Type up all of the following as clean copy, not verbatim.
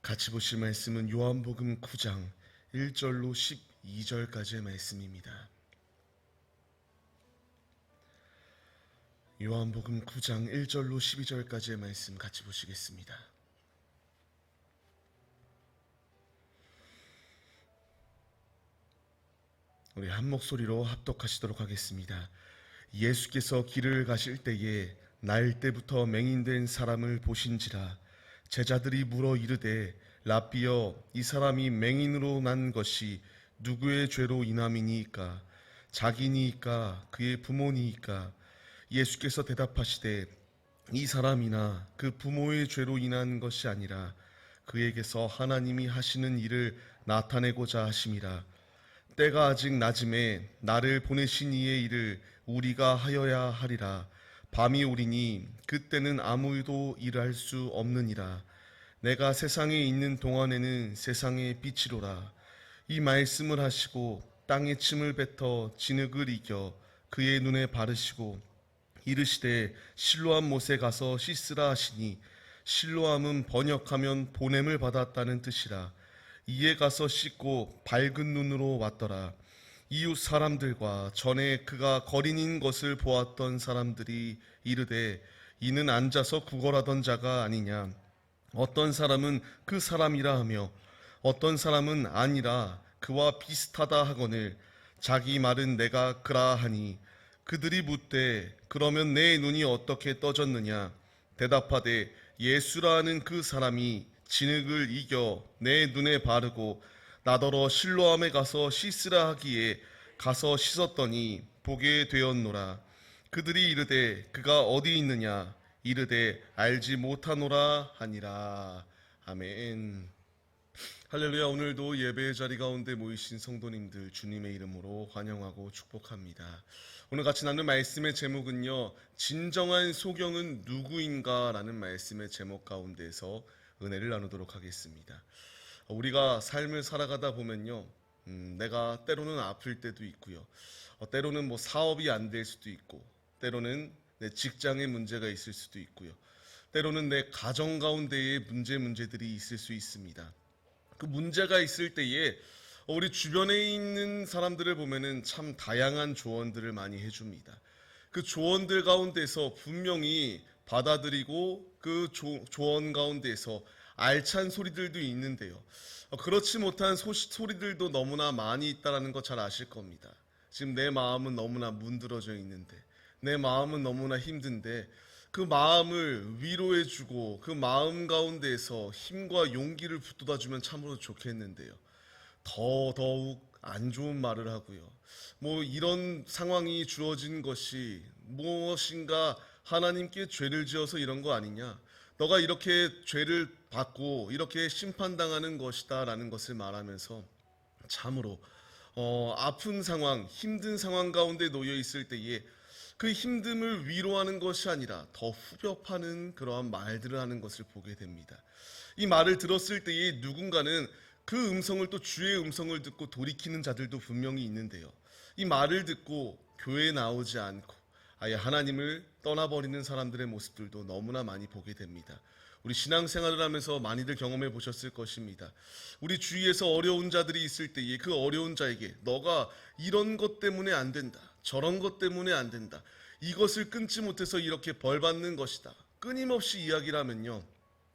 같이 보실 말씀은 요한복음 9장 1절로 12절까지의 말씀입니다. 요한복음 9장 1절로 12절까지의 말씀 같이 보시겠습니다. 우리 한 목소리로 합독하시도록 하겠습니다. 예수께서 길을 가실 때에 날 때부터 맹인된 사람을 보신지라. 제자들이 물어 이르되 라삐여, 이 사람이 맹인으로 난 것이 누구의 죄로 인함이니이까? 자기니이까 그의 부모니이까? 예수께서 대답하시되 이 사람이나 그 부모의 죄로 인한 것이 아니라 그에게서 하나님이 하시는 일을 나타내고자 하심이라. 때가 아직 낮음에 나를 보내신 이의 일을 우리가 하여야 하리라. 밤이 오리니 그때는 아무도 일할 수 없느니라. 내가 세상에 있는 동안에는 세상의 빛이로라. 이 말씀을 하시고 땅에 침을 뱉어 진흙을 이겨 그의 눈에 바르시고 이르시되 실로암 못에 가서 씻으라 하시니, 실로암은 번역하면 보냄을 받았다는 뜻이라. 이에 가서 씻고 밝은 눈으로 왔더라. 이웃 사람들과 전에 그가 거린인 것을 보았던 사람들이 이르되 이는 앉아서 구걸하던 자가 아니냐. 어떤 사람은 그 사람이라 하며 어떤 사람은 아니라 그와 비슷하다 하거늘 자기 말은 내가 그라 하니, 그들이 묻되 그러면 내 눈이 어떻게 떠졌느냐. 대답하되 예수라 하는 그 사람이 진흙을 이겨 내 눈에 바르고 나더러 실로암에 가서 씻으라 하기에 가서 씻었더니 보게 되었노라. 그들이 이르되 그가 어디 있느냐. 이르되 알지 못하노라 하니라. 아멘. 할렐루야. 오늘도 예배의 자리 가운데 모이신 성도님들 주님의 이름으로 환영하고 축복합니다. 오늘 같이 나눌 말씀의 제목은요, 진정한 소경은 누구인가 라는 말씀의 제목 가운데서 은혜를 나누도록 하겠습니다. 우리가 삶을 살아가다 보면요, 내가 때로는 아플 때도 있고요, 때로는 사업이 안 될 수도 있고, 때로는 내 직장에 문제가 있을 수도 있고요, 때로는 내 가정 가운데에 문제들이 있을 수 있습니다. 그 문제가 있을 때에 우리 주변에 있는 사람들을 보면은 참 다양한 조언들을 많이 해줍니다. 그 조언들 가운데서 분명히 받아들이고 그 조언 가운데서 알찬 소리들도 있는데요, 그렇지 못한 소리들도 너무나 많이 있다는 거 잘 아실 겁니다. 지금 내 마음은 너무나 문드러져 있는데, 내 마음은 너무나 힘든데 그 마음을 위로해주고 그 마음 가운데에서 힘과 용기를 북돋아주면 참으로 좋겠는데요, 더욱 안 좋은 말을 하고요, 이런 상황이 주어진 것이 무엇인가 하나님께 죄를 지어서 이런 거 아니냐, 너가 이렇게 죄를 받고 이렇게 심판당하는 것이다 라는 것을 말하면서 참으로 아픈 상황, 힘든 상황 가운데 놓여 있을 때에 그 힘듦을 위로하는 것이 아니라 더 후벼 파는 그러한 말들을 하는 것을 보게 됩니다. 이 말을 들었을 때에 누군가는 그 음성을, 또 주의 음성을 듣고 돌이키는 자들도 분명히 있는데요, 이 말을 듣고 교회에 나오지 않고 아예 하나님을 떠나버리는 사람들의 모습들도 너무나 많이 보게 됩니다. 우리 신앙생활을 하면서 많이들 경험해 보셨을 것입니다. 우리 주위에서 어려운 자들이 있을 때에 그 어려운 자에게 너가 이런 것 때문에 안 된다, 저런 것 때문에 안 된다, 이것을 끊지 못해서 이렇게 벌 받는 것이다, 끊임없이 이야기를 하면요,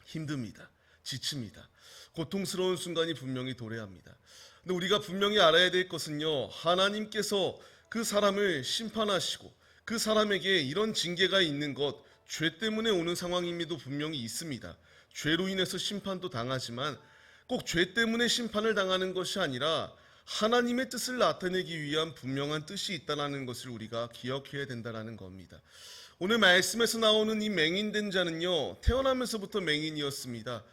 힘듭니다. 지칩니다. 고통스러운 순간이 분명히 도래합니다. 근데 우리가 분명히 알아야 될 것은요, 하나님께서 그 사람을 심판하시고 그 사람에게 이런 징계가 있는 것, 죄 때문에 오는 상황임에도 분명히 있습니다. 죄로 인해서 심판도 당하지만 꼭 죄 때문에 심판을 당하는 것이 아니라 하나님의 뜻을 나타내기 위한 분명한 뜻이 있다는 것을 우리가 기억해야 된다는 겁니다. 오늘 말씀에서 나오는 이 맹인된 자는요, 태어나면서부터 맹인이었습니다.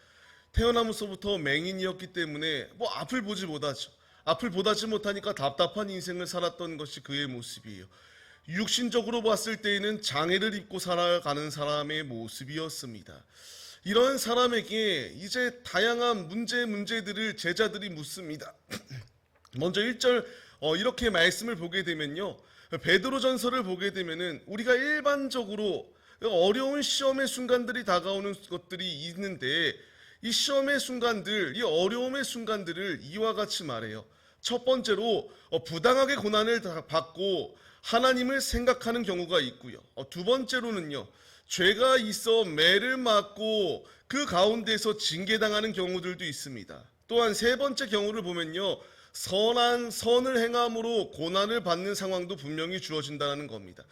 태어나면서부터 맹인이었기 때문에 앞을 보지 못하죠. 앞을 보지 못하니까 답답한 인생을 살았던 것이 그의 모습이에요. 육신적으로 봤을 때에는 장애를 입고 살아가는 사람의 모습이었습니다. 이런 사람에게 이제 다양한 문제들을 제자들이 묻습니다. 먼저 1절 이렇게 말씀을 보게 되면요, 베드로전서를 보게 되면은 우리가 일반적으로 어려운 시험의 순간들이 다가오는 것들이 있는데 이 시험의 순간들, 이 어려움의 순간들을 이와 같이 말해요. 첫 번째로 부당하게 고난을 받고 하나님을 생각하는 경우가 있고요. 두 번째로는요, 죄가 있어 매를 맞고 그 가운데서 징계당하는 경우들도 있습니다. 또한 세 번째 경우를 보면요, 선을 행함으로 고난을 받는 상황도 분명히 주어진다는 겁니다.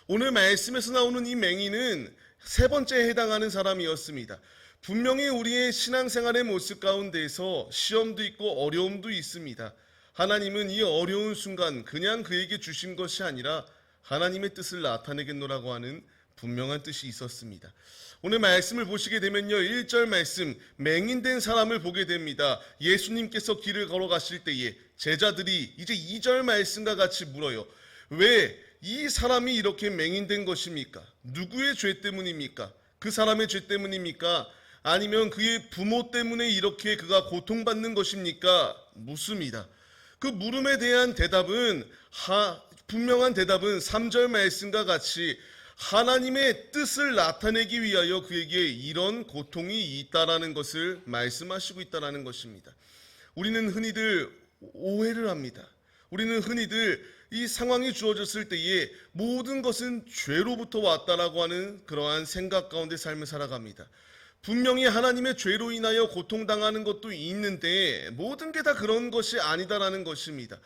오늘 말씀에서 나오는 이 맹인은 세 번째에 해당하는 사람이었습니다. 분명히 우리의 신앙생활의 모습 가운데서 시험도 있고 어려움도 있습니다. 하나님은 이 어려운 순간 그냥 그에게 주신 것이 아니라 하나님의 뜻을 나타내겠노라고 하는 분명한 뜻이 있었습니다. 오늘 말씀을 보시게 되면요, 1절 말씀, 맹인된 사람을 보게 됩니다. 예수님께서 길을 걸어가실 때에 제자들이 이제 2절 말씀과 같이 물어요. 왜 이 사람이 이렇게 맹인된 것입니까? 누구의 죄 때문입니까? 그 사람의 죄 때문입니까? 아니면 그의 부모 때문에 이렇게 그가 고통받는 것입니까? 묻습니다. 그 물음에 대한 대답은 분명한 대답은 3절 말씀과 같이 하나님의 뜻을 나타내기 위하여 그에게 이런 고통이 있다라는 것을 말씀하시고 있다라는 것입니다. 우리는 흔히들 오해를 합니다. 우리는 흔히들 이 상황이 주어졌을 때에 모든 것은 죄로부터 왔다라고 하는 그러한 생각 가운데 삶을 살아갑니다. 분명히 하나님의 죄로 인하여 고통당하는 것도 있는데 모든 게 다 그런 것이 아니다라는 것입니다.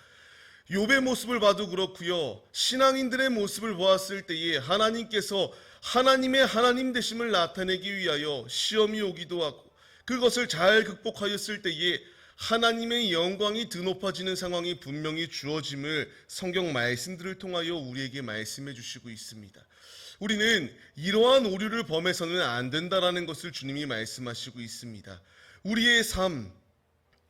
욥의 모습을 봐도 그렇고요, 신앙인들의 모습을 보았을 때에 하나님께서 하나님의 하나님 되심을 나타내기 위하여 시험이 오기도 하고 그것을 잘 극복하였을 때에 하나님의 영광이 드높아지는 상황이 분명히 주어짐을 성경 말씀들을 통하여 우리에게 말씀해 주시고 있습니다. 우리는 이러한 오류를 범해서는 안 된다라는 것을 주님이 말씀하시고 있습니다. 우리의 삶,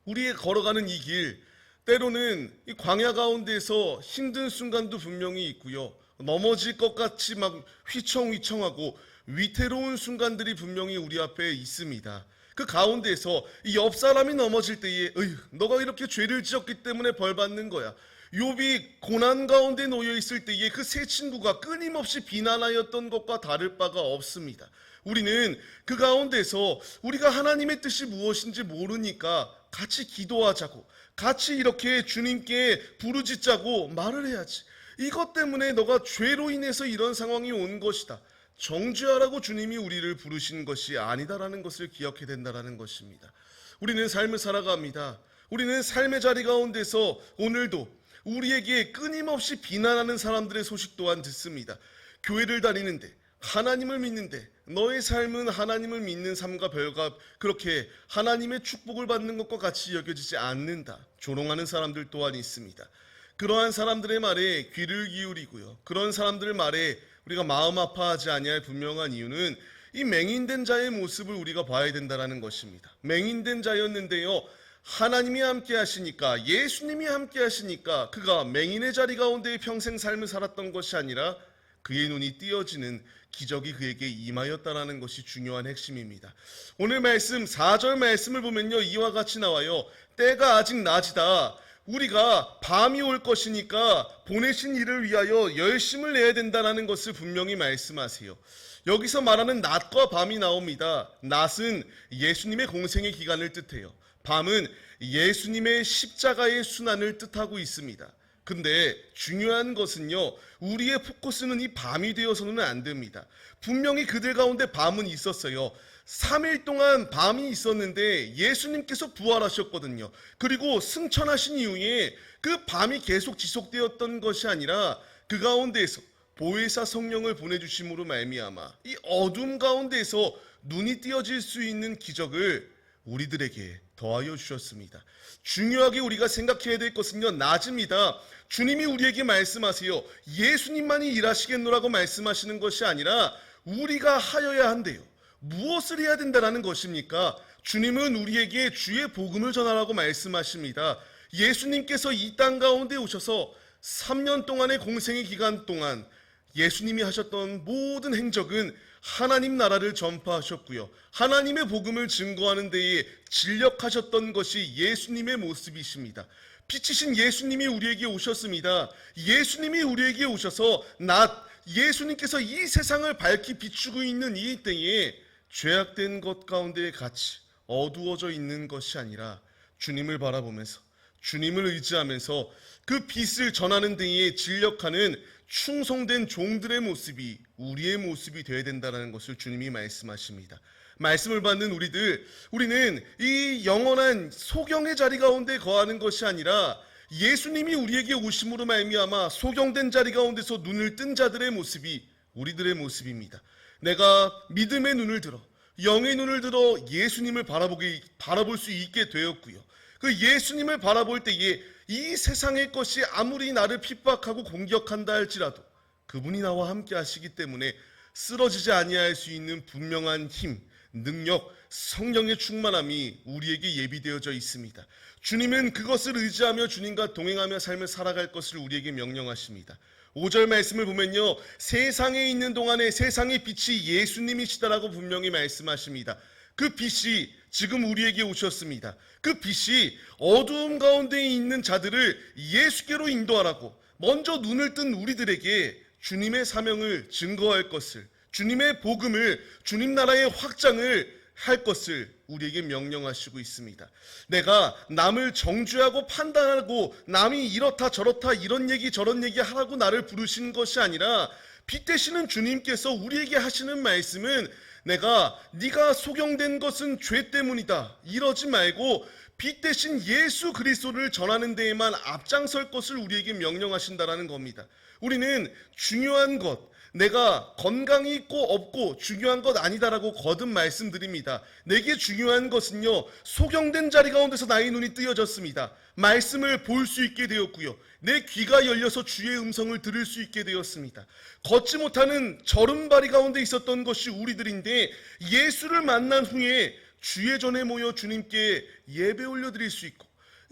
우리의 걸어가는 이 길, 때로는 이 광야 가운데서 힘든 순간도 분명히 있고요, 넘어질 것 같이 막 휘청휘청하고 위태로운 순간들이 분명히 우리 앞에 있습니다. 그 가운데서 이 옆 사람이 넘어질 때에 너가 이렇게 죄를 지었기 때문에 벌 받는 거야. 욥이 고난 가운데 놓여 있을 때에 그 세 친구가 끊임없이 비난하였던 것과 다를 바가 없습니다. 우리는 그 가운데서 우리가 하나님의 뜻이 무엇인지 모르니까 같이 기도하자고, 같이 이렇게 주님께 부르짖자고 말을 해야지. 이것 때문에 너가 죄로 인해서 이런 상황이 온 것이다, 정죄하라고 주님이 우리를 부르신 것이 아니다라는 것을 기억해야 된다라는 것입니다. 우리는 삶을 살아갑니다. 우리는 삶의 자리 가운데서 오늘도 우리에게 끊임없이 비난하는 사람들의 소식 또한 듣습니다. 교회를 다니는데, 하나님을 믿는데 너의 삶은 하나님을 믿는 삶과 별과 그렇게 하나님의 축복을 받는 것과 같이 여겨지지 않는다, 조롱하는 사람들 또한 있습니다. 그러한 사람들의 말에 귀를 기울이고요, 그런 사람들의 말에 우리가 마음 아파하지 아니할 분명한 이유는 이 맹인된 자의 모습을 우리가 봐야 된다는 것입니다. 맹인된 자였는데요, 하나님이 함께 하시니까, 예수님이 함께 하시니까 그가 맹인의 자리 가운데 평생 삶을 살았던 것이 아니라 그의 눈이 띄어지는 기적이 그에게 임하였다는 것이 중요한 핵심입니다. 오늘 말씀 4절 말씀을 보면요, 이와 같이 나와요. 때가 아직 낮이다. 우리가 밤이 올 것이니까 보내신 이를 위하여 열심을 내야 된다는 것을 분명히 말씀하세요. 여기서 말하는 낮과 밤이 나옵니다. 낮은 예수님의 공생의 기간을 뜻해요. 밤은 예수님의 십자가의 순환을 뜻하고 있습니다. 근데 중요한 것은요, 우리의 포커스는 이 밤이 되어서는 안 됩니다. 분명히 그들 가운데 밤은 있었어요. 3일 동안 밤이 있었는데 예수님께서 부활하셨거든요. 그리고 승천하신 이후에 그 밤이 계속 지속되었던 것이 아니라 그 가운데에서 보혜사 성령을 보내주심으로 말미암아 이 어둠 가운데에서 눈이 띄어질 수 있는 기적을 우리들에게 더하여 주셨습니다. 중요하게 우리가 생각해야 될 것은요, 낮입니다. 주님이 우리에게 말씀하세요. 예수님만이 일하시겠노라고 말씀하시는 것이 아니라 우리가 하여야 한대요. 무엇을 해야 된다는 것입니까? 주님은 우리에게 주의 복음을 전하라고 말씀하십니다. 예수님께서 이 땅 가운데 오셔서 3년 동안의 공생의 기간 동안 예수님이 하셨던 모든 행적은 하나님 나라를 전파하셨고요, 하나님의 복음을 증거하는 데에 진력하셨던 것이 예수님의 모습이십니다. 빛이신 예수님이 우리에게 오셨습니다. 예수님이 우리에게 오셔서 예수님께서 이 세상을 밝히 비추고 있는 이 때에 죄악된 것 가운데 같이 어두워져 있는 것이 아니라 주님을 바라보면서 주님을 의지하면서 그 빛을 전하는 데에 진력하는 충성된 종들의 모습이 우리의 모습이 되어야 된다는 것을 주님이 말씀하십니다. 말씀을 받는 우리는 이 영원한 소경의 자리 가운데 거하는 것이 아니라 예수님이 우리에게 오심으로 말미암아 소경된 자리 가운데서 눈을 뜬 자들의 모습이 우리들의 모습입니다. 내가 믿음의 눈을 들어 영의 눈을 들어 예수님을 바라볼 수 있게 되었고요. 그 예수님을 바라볼 때에 이 세상의 것이 아무리 나를 핍박하고 공격한다 할지라도 그분이 나와 함께 하시기 때문에 쓰러지지 아니할 수 있는 분명한 힘, 능력, 성령의 충만함이 우리에게 예비되어져 있습니다. 주님은 그것을 의지하며 주님과 동행하며 삶을 살아갈 것을 우리에게 명령하십니다. 5절 말씀을 보면요, 세상에 있는 동안에 세상의 빛이 예수님이시다라고 분명히 말씀하십니다. 그 빛이 지금 우리에게 오셨습니다. 그 빛이 어두움 가운데 있는 자들을 예수께로 인도하라고 먼저 눈을 뜬 우리들에게 주님의 사명을 증거할 것을, 주님의 복음을, 주님 나라의 확장을 할 것을 우리에게 명령하시고 있습니다. 내가 남을 정죄하고 판단하고 남이 이렇다 저렇다 이런 얘기 저런 얘기 하라고 나를 부르신 것이 아니라 빛 되시는 주님께서 우리에게 하시는 말씀은 네가 소경된 것은 죄 때문이다 이러지 말고 빛 대신 예수 그리스도를 전하는 데에만 앞장설 것을 우리에게 명령하신다라는 겁니다. 우리는 중요한 것, 내가 건강이 있고 없고 중요한 것 아니다라고 거듭 말씀드립니다. 내게 중요한 것은요, 소경된 자리 가운데서 나의 눈이 뜨여졌습니다. 말씀을 볼 수 있게 되었고요, 내 귀가 열려서 주의 음성을 들을 수 있게 되었습니다. 걷지 못하는 저른바리 가운데 있었던 것이 우리들인데 예수를 만난 후에 주의 전에 모여 주님께 예배 올려드릴 수 있고,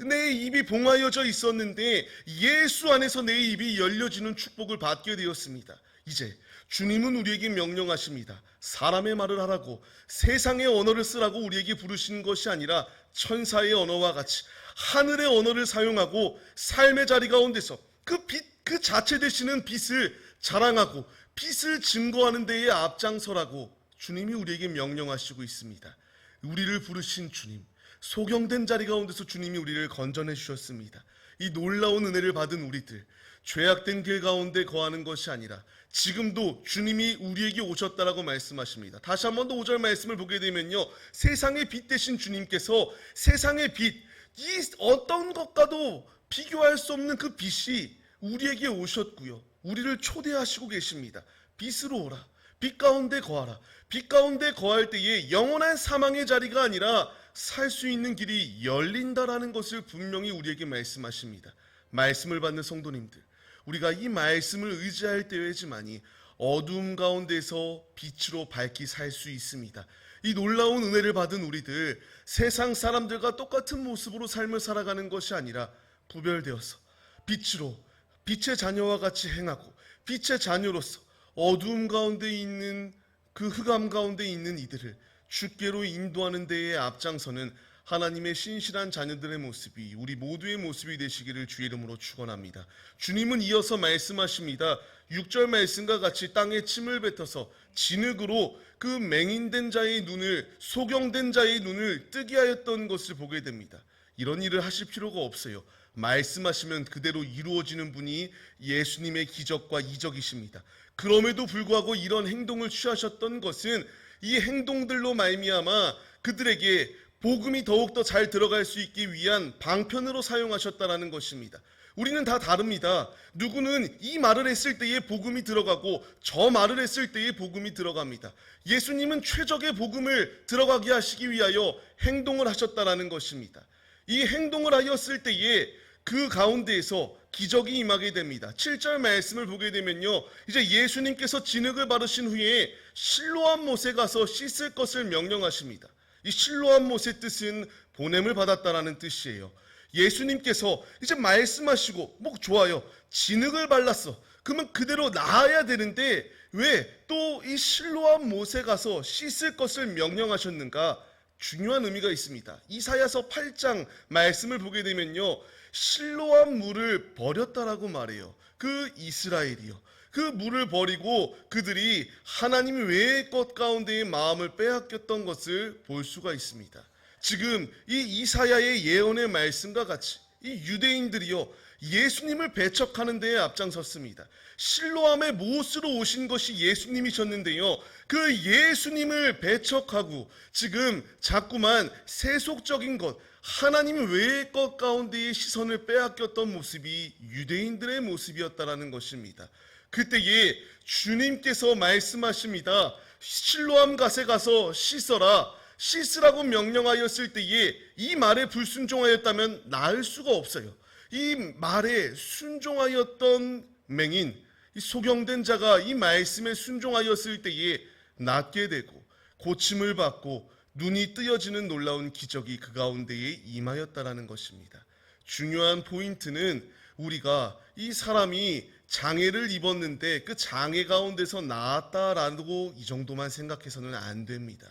내 입이 봉하여져 있었는데 예수 안에서 내 입이 열려지는 축복을 받게 되었습니다. 이제 주님은 우리에게 명령하십니다. 사람의 말을 하라고, 세상의 언어를 쓰라고 우리에게 부르신 것이 아니라 천사의 언어와 같이 하늘의 언어를 사용하고 삶의 자리 가운데서 그 빛, 그 자체 되시는 빛을 자랑하고 빛을 증거하는 데에 앞장서라고 주님이 우리에게 명령하시고 있습니다. 우리를 부르신 주님, 소경된 자리 가운데서 주님이 우리를 건져내 주셨습니다. 이 놀라운 은혜를 받은 우리들, 죄악된 길 가운데 거하는 것이 아니라 지금도 주님이 우리에게 오셨다라고 말씀하십니다. 다시 한 번 더 5절 말씀을 보게 되면요, 세상의 빛 되신 주님께서 세상의 빛, 이 어떤 것과도 비교할 수 없는 그 빛이 우리에게 오셨고요, 우리를 초대하시고 계십니다. 빛으로 오라, 빛 가운데 거하라. 빛 가운데 거할 때에 영원한 사망의 자리가 아니라 살 수 있는 길이 열린다라는 것을 분명히 우리에게 말씀하십니다. 말씀을 받는 성도님들, 우리가 이 말씀을 의지할 때에지만이 어두움 가운데서 빛으로 밝게 살 수 있습니다. 이 놀라운 은혜를 받은 우리들, 세상 사람들과 똑같은 모습으로 삶을 살아가는 것이 아니라 구별되어서 빛으로, 빛의 자녀와 같이 행하고 빛의 자녀로서 어두움 가운데 있는 그 흑암 가운데 있는 이들을 주께로 인도하는 데에 앞장서는 하나님의 신실한 자녀들의 모습이 우리 모두의 모습이 되시기를 주의 이름으로 축원합니다. 주님은 이어서 말씀하십니다. 6절 말씀과 같이 땅에 침을 뱉어서 진흙으로 그 맹인된 자의 눈을, 소경된 자의 눈을 뜨게 하였던 것을 보게 됩니다. 이런 일을 하실 필요가 없어요. 말씀하시면 그대로 이루어지는 분이 예수님의 기적과 이적이십니다. 그럼에도 불구하고 이런 행동을 취하셨던 것은 이 행동들로 말미암아 그들에게 복음이 더욱더 잘 들어갈 수 있기 위한 방편으로 사용하셨다라는 것입니다. 우리는 다 다릅니다. 누구는 이 말을 했을 때에 복음이 들어가고 저 말을 했을 때에 복음이 들어갑니다. 예수님은 최적의 복음을 들어가게 하시기 위하여 행동을 하셨다라는 것입니다. 이 행동을 하였을 때에 그 가운데에서 기적이 임하게 됩니다. 7절 말씀을 보게 되면요, 이제 예수님께서 진흙을 바르신 후에 실로암 못에 가서 씻을 것을 명령하십니다. 이 실로암 못의 뜻은 보냄을 받았다라는 뜻이에요. 예수님께서 이제 말씀하시고, 뭐 좋아요, 진흙을 발랐어. 그러면 그대로 나아야 되는데 왜 또 이 실로암 못에 가서 씻을 것을 명령하셨는가? 중요한 의미가 있습니다. 이사야서 8장 말씀을 보게 되면요, 실로암 물을 버렸다라고 말해요. 그 이스라엘이요, 그 물을 버리고 그들이 하나님 외의 것 가운데의 마음을 빼앗겼던 것을 볼 수가 있습니다. 지금 이 이사야의 예언의 말씀과 같이 이 유대인들이요 예수님을 배척하는 데에 앞장섰습니다. 실로암의 못으로 오신 것이 예수님이셨는데요, 그 예수님을 배척하고 지금 자꾸만 세속적인 것, 하나님 외의 것 가운데의 시선을 빼앗겼던 모습이 유대인들의 모습이었다라는 것입니다. 그때에 주님께서 말씀하십니다. 실로암 갓에 가서 씻어라. 씻으라고 명령하였을 때에 이 말에 불순종하였다면 나을 수가 없어요. 이 말에 순종하였던 맹인, 이 소경된 자가 이 말씀에 순종하였을 때에 낫게 되고 고침을 받고 눈이 뜨여지는 놀라운 기적이 그 가운데에 임하였다라는 것입니다. 중요한 포인트는 우리가 이 사람이 장애를 입었는데 그 장애 가운데서 나았다라고 이 정도만 생각해서는 안 됩니다.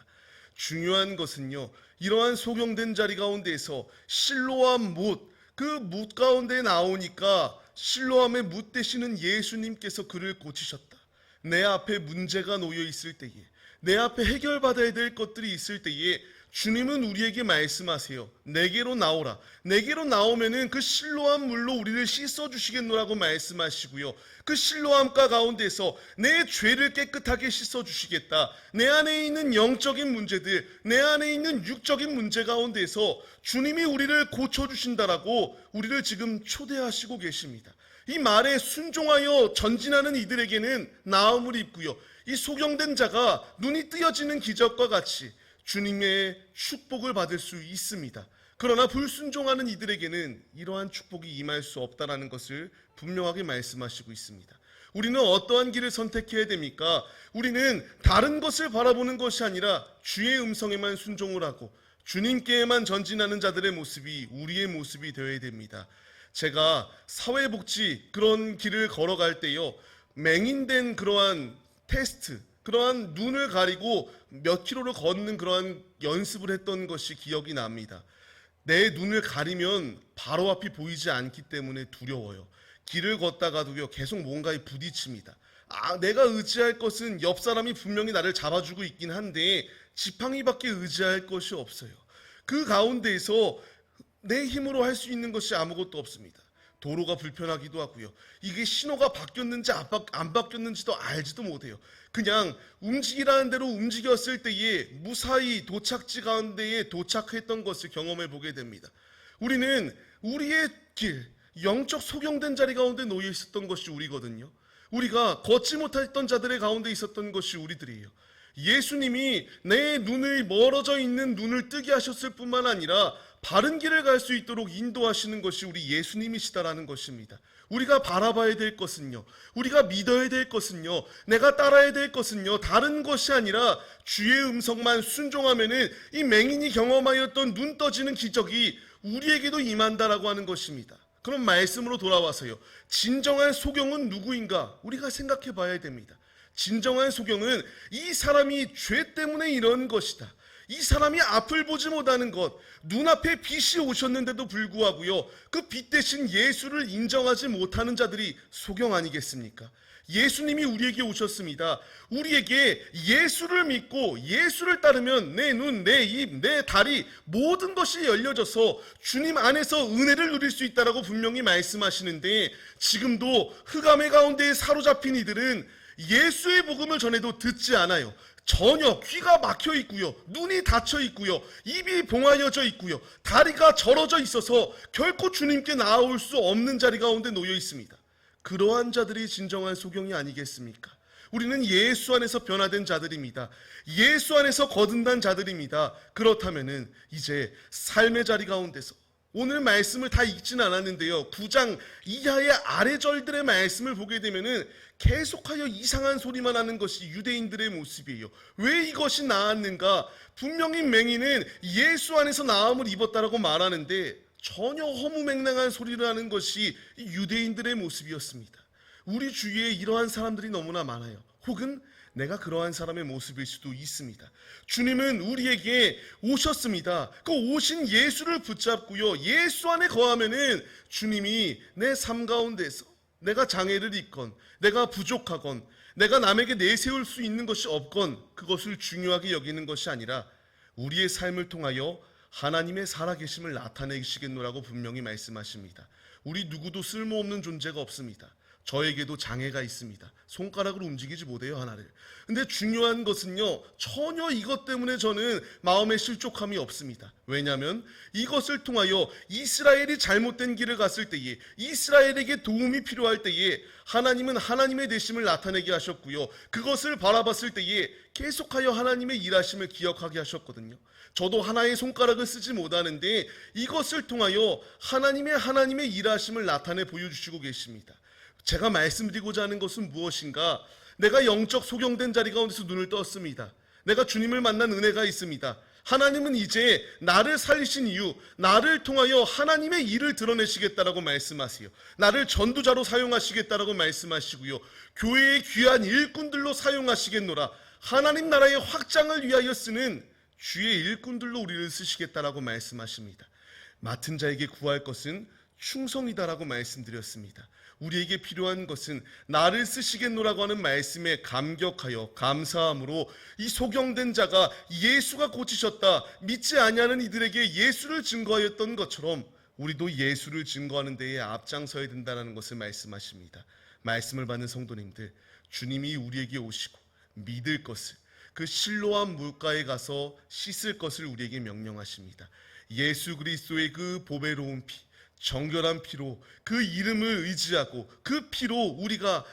중요한 것은요, 이러한 소경된 자리 가운데에서 실로암 못, 그 못 가운데 나오니까 실로암의 못 되시는 예수님께서 그를 고치셨다. 내 앞에 문제가 놓여 있을 때에, 내 앞에 해결받아야 될 것들이 있을 때에 주님은 우리에게 말씀하세요. 내게로 나오라. 내게로 나오면은 그 실로암 물로 우리를 씻어 주시겠노라고 말씀하시고요. 그 실로암가 가운데서 내 죄를 깨끗하게 씻어 주시겠다. 내 안에 있는 영적인 문제들, 내 안에 있는 육적인 문제 가운데서 주님이 우리를 고쳐 주신다라고 우리를 지금 초대하시고 계십니다. 이 말에 순종하여 전진하는 이들에게는 나음을 입고요, 이 소경된 자가 눈이 뜨여지는 기적과 같이 주님의 축복을 받을 수 있습니다. 그러나 불순종하는 이들에게는 이러한 축복이 임할 수 없다는 것을 분명하게 말씀하시고 있습니다. 우리는 어떠한 길을 선택해야 됩니까? 우리는 다른 것을 바라보는 것이 아니라 주의 음성에만 순종을 하고 주님께만 전진하는 자들의 모습이 우리의 모습이 되어야 됩니다. 제가 사회복지 그런 길을 걸어갈 때요, 맹인된 그러한 테스트, 그러한 눈을 가리고 몇 킬로를 걷는 그러한 연습을 했던 것이 기억이 납니다. 내 눈을 가리면 바로 앞이 보이지 않기 때문에 두려워요. 길을 걷다가도요 계속 뭔가에 부딪힙니다. 내가 의지할 것은 옆 사람이 분명히 나를 잡아주고 있긴 한데 지팡이밖에 의지할 것이 없어요. 그 가운데에서 내 힘으로 할 수 있는 것이 아무것도 없습니다. 도로가 불편하기도 하고요, 이게 신호가 바뀌었는지 안 바뀌었는지도 알지도 못해요. 그냥 움직이라는 대로 움직였을 때에 무사히 도착지 가운데에 도착했던 것을 경험해 보게 됩니다. 우리는 우리의 길, 영적 소경된 자리 가운데 놓여 있었던 것이 우리거든요. 우리가 걷지 못했던 자들의 가운데 있었던 것이 우리들이에요. 예수님이 내 눈을, 멀어져 있는 눈을 뜨게 하셨을 뿐만 아니라 바른 길을 갈 수 있도록 인도하시는 것이 우리 예수님이시다라는 것입니다. 우리가 바라봐야 될 것은요, 우리가 믿어야 될 것은요, 내가 따라야 될 것은요, 다른 것이 아니라 주의 음성만 순종하면은 이 맹인이 경험하였던 눈 떠지는 기적이 우리에게도 임한다라고 하는 것입니다. 그럼 말씀으로 돌아와서요, 진정한 소경은 누구인가 우리가 생각해 봐야 됩니다. 진정한 소경은 이 사람이 죄 때문에 이런 것이다, 이 사람이 앞을 보지 못하는 것, 눈앞에 빛이 오셨는데도 불구하고요, 그 빛 대신 예수를 인정하지 못하는 자들이 소경 아니겠습니까? 예수님이 우리에게 오셨습니다. 우리에게 예수를 믿고 예수를 따르면 내 눈, 내 입, 내 다리 모든 것이 열려져서 주님 안에서 은혜를 누릴 수 있다라고 분명히 말씀하시는데, 지금도 흑암의 가운데 사로잡힌 이들은 예수의 복음을 전해도 듣지 않아요. 전혀 귀가 막혀 있고요, 눈이 닫혀 있고요, 입이 봉하여져 있고요, 다리가 절어져 있어서 결코 주님께 나아올 수 없는 자리 가운데 놓여 있습니다. 그러한 자들이 진정한 소경이 아니겠습니까? 우리는 예수 안에서 변화된 자들입니다. 예수 안에서 거듭난 자들입니다. 그렇다면은 이제 삶의 자리 가운데서, 오늘 말씀을 다 읽진 않았는데요, 9장 이하의 아래절들의 말씀을 보게 되면은 계속하여 이상한 소리만 하는 것이 유대인들의 모습이에요. 왜 이것이 나았는가? 분명히 맹인은 예수 안에서 나음을 입었다라고 말하는데 전혀 허무맹랑한 소리를 하는 것이 유대인들의 모습이었습니다. 우리 주위에 이러한 사람들이 너무나 많아요. 혹은 내가 그러한 사람의 모습일 수도 있습니다. 주님은 우리에게 오셨습니다. 그 오신 예수를 붙잡고요, 예수 안에 거하면은 주님이 내 삶 가운데서 내가 장애를 입건, 내가 부족하건, 내가 남에게 내세울 수 있는 것이 없건 그것을 중요하게 여기는 것이 아니라 우리의 삶을 통하여 하나님의 살아계심을 나타내시겠노라고 분명히 말씀하십니다. 우리 누구도 쓸모없는 존재가 없습니다. 저에게도 장애가 있습니다. 손가락으로 움직이지 못해요, 하나를. 근데 중요한 것은요, 전혀 이것 때문에 저는 마음에 실족함이 없습니다. 왜냐하면 이것을 통하여 이스라엘이 잘못된 길을 갔을 때에, 이스라엘에게 도움이 필요할 때에 하나님은 하나님의 되심을 나타내게 하셨고요, 그것을 바라봤을 때에 계속하여 하나님의 일하심을 기억하게 하셨거든요. 저도 하나의 손가락을 쓰지 못하는데 이것을 통하여 하나님의 일하심을 나타내 보여주시고 계십니다. 제가 말씀드리고자 하는 것은 무엇인가? 내가 영적 소경된 자리 가운데서 눈을 떴습니다. 내가 주님을 만난 은혜가 있습니다. 하나님은 이제 나를 살리신 이유, 나를 통하여 하나님의 일을 드러내시겠다라고 말씀하세요. 나를 전도자로 사용하시겠다라고 말씀하시고요, 교회의 귀한 일꾼들로 사용하시겠노라. 하나님 나라의 확장을 위하여 쓰는 주의 일꾼들로 우리를 쓰시겠다라고 말씀하십니다. 맡은 자에게 구할 것은 충성이다라고 말씀드렸습니다. 우리에게 필요한 것은 나를 쓰시겠노라고 하는 말씀에 감격하여 감사함으로 이 소경된 자가 예수가 고치셨다, 믿지 아니하는 이들에게 예수를 증거하였던 것처럼 우리도 예수를 증거하는 데에 앞장서야 된다는 것을 말씀하십니다. 말씀을 받는 성도님들, 주님이 우리에게 오시고 믿을 것을, 그 실로암 물가에 가서 씻을 것을 우리에게 명령하십니다. 예수 그리스도의 그 보배로운 피, 정결한 피로, 그 이름을 의지하고 그 피로 우리가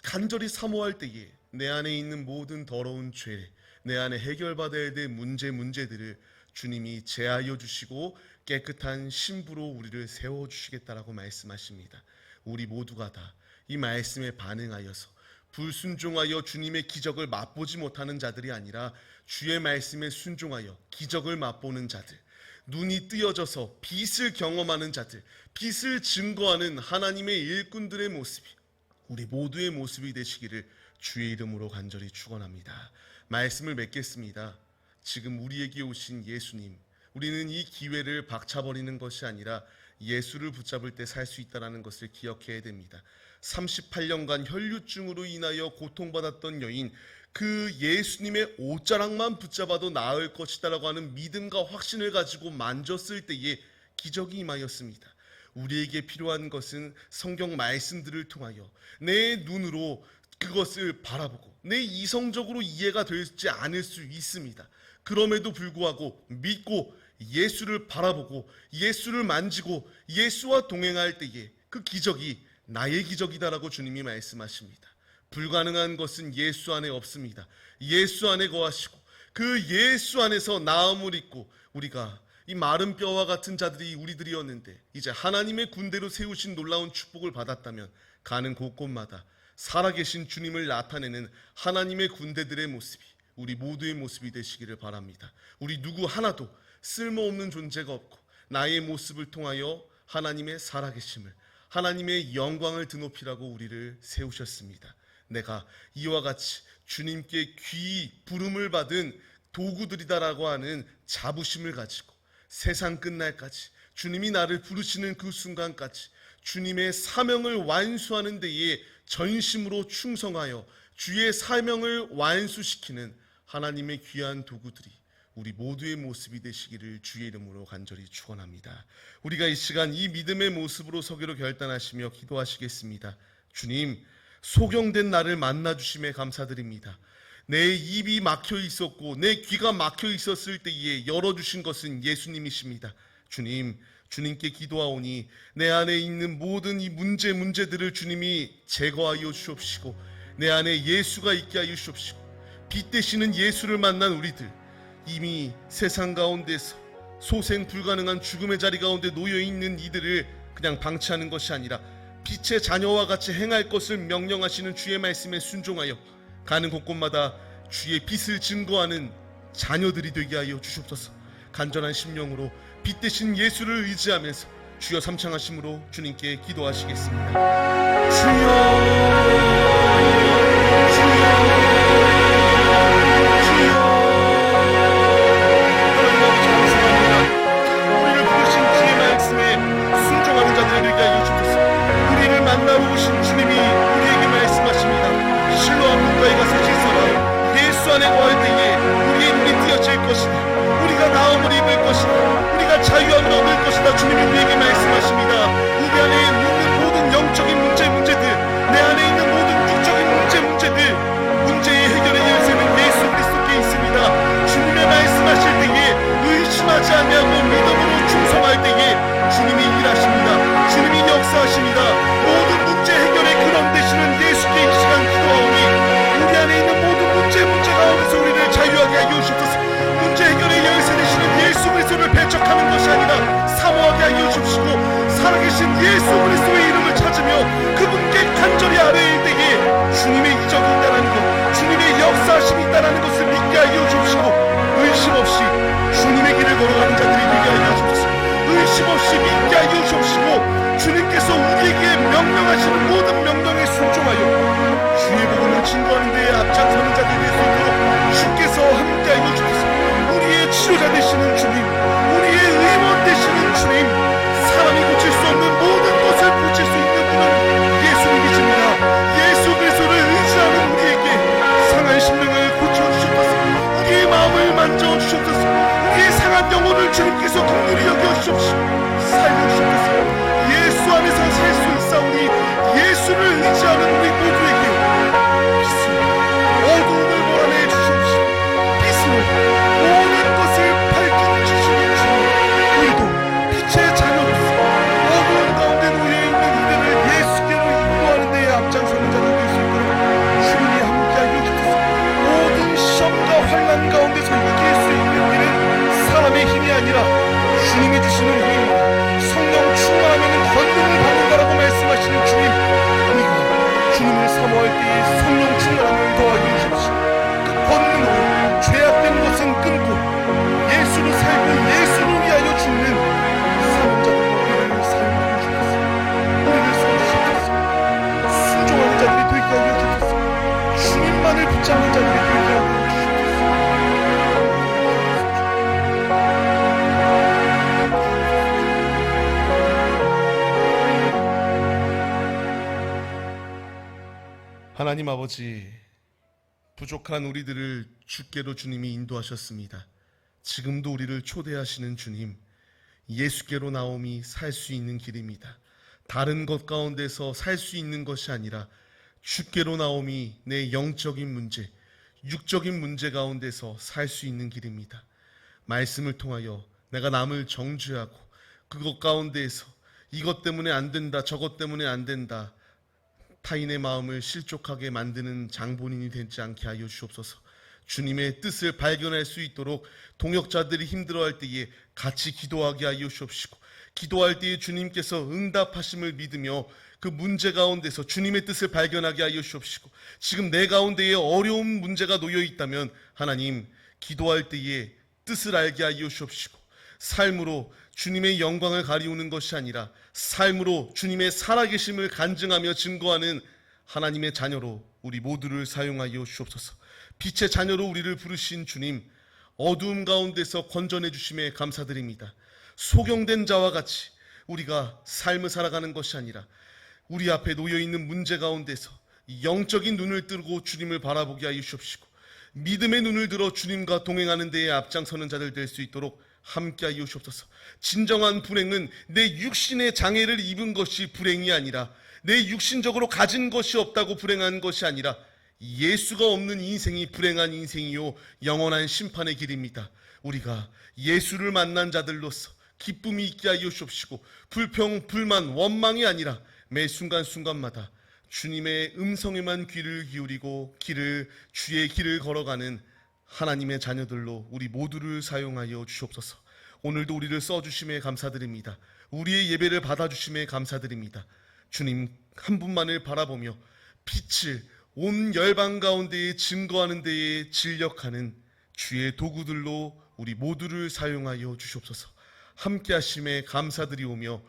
간절히 사모할 때에 내 안에 있는 모든 더러운 죄, 내 안에 해결받아야 될 문제들을 주님이 제하여 주시고 깨끗한 신부로 우리를 세워주시겠다라고 말씀하십니다. 우리 모두가 다 이 말씀에 반응하여서 불순종하여 주님의 기적을 맛보지 못하는 자들이 아니라 주의 말씀에 순종하여 기적을 맛보는 자들, 눈이 뜨여져서 빛을 경험하는 자들, 빛을 증거하는 하나님의 일꾼들의 모습이 우리 모두의 모습이 되시기를 주의 이름으로 간절히 축원합니다. 말씀을 맺겠습니다. 지금 우리에게 오신 예수님, 우리는 이 기회를 박차버리는 것이 아니라 예수를 붙잡을 때 살 수 있다는 것을 기억해야 됩니다. 38년간 혈류증으로 인하여 고통받았던 여인, 그 예수님의 옷자락만 붙잡아도 나을 것이다라고 하는 믿음과 확신을 가지고 만졌을 때에 기적이 임하였습니다. 우리에게 필요한 것은 성경 말씀들을 통하여 내 눈으로 그것을 바라보고 내 이성적으로 이해가 되지 않을 수 있습니다. 그럼에도 불구하고 믿고 예수를 바라보고 예수를 만지고 예수와 동행할 때에 그 기적이 나의 기적이다라고 주님이 말씀하십니다. 불가능한 것은 예수 안에 없습니다. 예수 안에 거하시고 그 예수 안에서 나음을 입고 우리가 이 마른 뼈와 같은 자들이 우리들이었는데 이제 하나님의 군대로 세우신 놀라운 축복을 받았다면 가는 곳곳마다 살아계신 주님을 나타내는 하나님의 군대들의 모습이 우리 모두의 모습이 되시기를 바랍니다. 우리 누구 하나도 쓸모없는 존재가 없고 나의 모습을 통하여 하나님의 살아계심을, 하나님의 영광을 드높이라고 우리를 세우셨습니다. 내가 이와 같이 주님께 귀히 부름을 받은 도구들이다라고 하는 자부심을 가지고 세상 끝날까지 주님이 나를 부르시는 그 순간까지 주님의 사명을 완수하는 데에 전심으로 충성하여 주의 사명을 완수시키는 하나님의 귀한 도구들이 우리 모두의 모습이 되시기를 주의 이름으로 간절히 축원합니다. 우리가 이 시간 이 믿음의 모습으로 서기로 결단하시며 기도하시겠습니다. 주님, 소경된 나를 만나주심에 감사드립니다. 내 입이 막혀 있었고 내 귀가 막혀 있었을 때에 열어주신 것은 예수님이십니다. 주님, 주님께 기도하오니 내 안에 있는 모든 이 문제들을 주님이 제거하여 주옵시고 내 안에 예수가 있게 하여 주옵시고 빛 되시는 예수를 만난 우리들, 이미 세상 가운데서 소생 불가능한 죽음의 자리 가운데 놓여있는 이들을 그냥 방치하는 것이 아니라 빛의 자녀와 같이 행할 것을 명령하시는 주의 말씀에 순종하여 가는 곳곳마다 주의 빛을 증거하는 자녀들이 되게 하여 주시옵소서. 간절한 심령으로 빛 대신 예수를 의지하면서 주여 삼창하심으로 주님께 기도하시겠습니다. 만나러 오신 주님이 우리에게 말씀하십니다. 실로암 물가에 가서 씻어라. 예수 안에 거할 때에 우리의 눈이 띄어질 것이다. 우리가 나음을 입을 것이다. 주님이 우리에게 말씀하십니다. 우리 안에 있는 모든 영적인 문제들, 내 안에 있는 모든 육적인 문제들, 문제의 해결의 열쇠는 예수 그리스도께 있습니다. 주님의 말씀하실 때에 의심하지 아니하고 믿음으로 충성할 때에 주님이 일하십니다. 주님이 역사하십니다. 모든 문제 해결의 근원 되시는 예수께 이 시간 기도하오니 우리 안에 있는 모든 문제 가운데서 우리를 자유하게 하여 주옵소서. 문제 해결의 열쇠 되시는 예수 그리스도를 배척하는 것이 아니라 사모하게 하여 주옵시고, 살아계신 예수 그리스도의 이름을 찾으며 그분께 간절히 아뢰일 때에 주님의 이적이 있다는 것, 주님의 역사하심이 있다는 것을 믿게 하여 주옵시고, 의심 없이 주님의 길을 걸어가는 자들이 되게 하여 주옵소서. 의심 없이 믿게 하여 주옵시고, 주님께서 우리에게 명령하시는 모든 명령에 순종하여 주의 복음을 증거하는 데에 앞장서는 자들이 될 수 있도록 주께서 함께 하여 주옵소서. 우리의 치료자 되시는 주님, 우리의 의원 되시는 주님, 사람이 고칠 수 없는 모든 것을 고칠 수 있는 분은 예수님이십니다. 예수 그리스도를 의지하는 우리에게 상한 심령을 고쳐주시옵소서. 우리의 마음을 만져주시옵소서. 우리의 상한 영혼을 주님께서 긍휼히 여겨주시옵시고 살려주시옵소서. 예수 안에서 살 수 있사오니 예수를 의지하는 우리 모두에게 빛으로 어두움을 몰아내 주시옵시고, 빛으로 모든 것을 밝혀 주시는 주님, 우리도 빛의 자녀로서 어두운 가운데 놓여있는 이들을 예수께로 인도하는 데에 앞장서는 자들 될 수 있도록 주님이 함께하여 주옵소서. 모든 시험과 환난 가운데서 이길 수 있는 길은 사람의 힘이 아니라 주님이 주시는 힘입니다. 성령 충만하면 권능을 받는다라고 말씀하시는 주님, 우리가 주님을 사모할 때에 성령 충만함을 더하여 주십시오. 그 권능으로 죄악된 것은 끊고 예수로 살고 예수를 위하여 죽는 사명자들로 우리를 사용하여 주옵소서. 우리를 써주시옵소서. 순종하는 자들이 되게 하여 주옵소서. 주님만을 붙잡는 자들이 되게 하여 주옵소서. 하나님 아버지, 부족한 우리들을 주께로 주님이 인도하셨습니다. 지금도 우리를 초대하시는 주님, 예수께로 나옴이 살 수 있는 길입니다. 다른 것 가운데서 살 수 있는 것이 아니라 주께로 나옴이 내 영적인 문제, 육적인 문제 가운데서 살 수 있는 길입니다. 말씀을 통하여 내가 남을 정죄하고 그것 가운데에서 이것 때문에 안 된다, 저것 때문에 안 된다, 타인의 마음을 실족하게 만드는 장본인이 되지 않게 하여 주옵소서. 주님의 뜻을 발견할 수 있도록 동역자들이 힘들어할 때에 같이 기도하게 하여 주옵시고, 기도할 때에 주님께서 응답하심을 믿으며 그 문제 가운데서 주님의 뜻을 발견하게 하여 주옵시고, 지금 내 가운데에 어려운 문제가 놓여 있다면 하나님, 기도할 때에 뜻을 알게 하여 주옵시고, 삶으로 주님의 영광을 가리우는 것이 아니라 삶으로 주님의 살아계심을 간증하며 증거하는 하나님의 자녀로 우리 모두를 사용하여 주옵소서. 빛의 자녀로 우리를 부르신 주님, 어두움 가운데서 건져내 주심에 감사드립니다. 소경된 자와 같이 우리가 삶을 살아가는 것이 아니라 우리 앞에 놓여있는 문제 가운데서 영적인 눈을 뜨고 주님을 바라보게 하여 주옵시고, 믿음의 눈을 들어 주님과 동행하는 데에 앞장서는 자들 될 수 있도록 함께 하여 주옵소서. 진정한 불행은 내 육신의 장애를 입은 것이 불행이 아니라, 내 육신적으로 가진 것이 없다고 불행한 것이 아니라 예수가 없는 인생이 불행한 인생이요 영원한 심판의 길입니다. 우리가 예수를 만난 자들로서 기쁨이 있게 하여 주옵시고, 불평, 불만, 원망이 아니라 매 순간순간마다 주님의 음성에만 귀를 기울이고 주의 길을 걸어가는 하나님의 자녀들로 우리 모두를 사용하여 주옵소서. 오늘도 우리를 써주심에 감사드립니다. 우리의 예배를 받아주심에 감사드립니다. 주님 한 분만을 바라보며 빛을 온 열방 가운데에 증거하는 데에 진력하는 주의 도구들로 우리 모두를 사용하여 주시옵소서. 함께 하심에 감사드리오며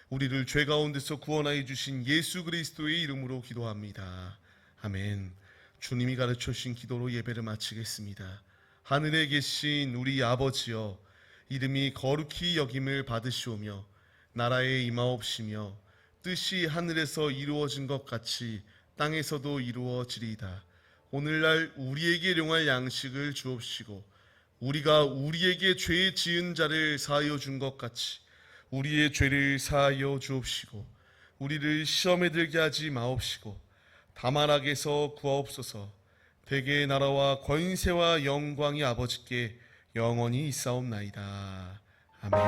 우리를 죄 가운데서 구원하여 주신 예수 그리스도의 이름으로 기도합니다. 아멘. 주님이 가르쳐 주신 기도로 예배를 마치겠습니다. 하늘에 계신 우리 아버지여, 이름이 거룩히 여김을 받으시오며 나라에 임하옵시며 뜻이 하늘에서 이루어진 것 같이 땅에서도 이루어지리이다. 오늘날 우리에게 일용할 양식을 주옵시고, 우리가 우리에게 죄 지은 자를 사하여 준 것 같이 우리의 죄를 사하여 주옵시고 우리를 시험에 들게 하지 마옵시고 다만 악에서 구하옵소서. 대개의 나라와 권세와 영광이 아버지께 영원히 있사옵나이다. 아멘.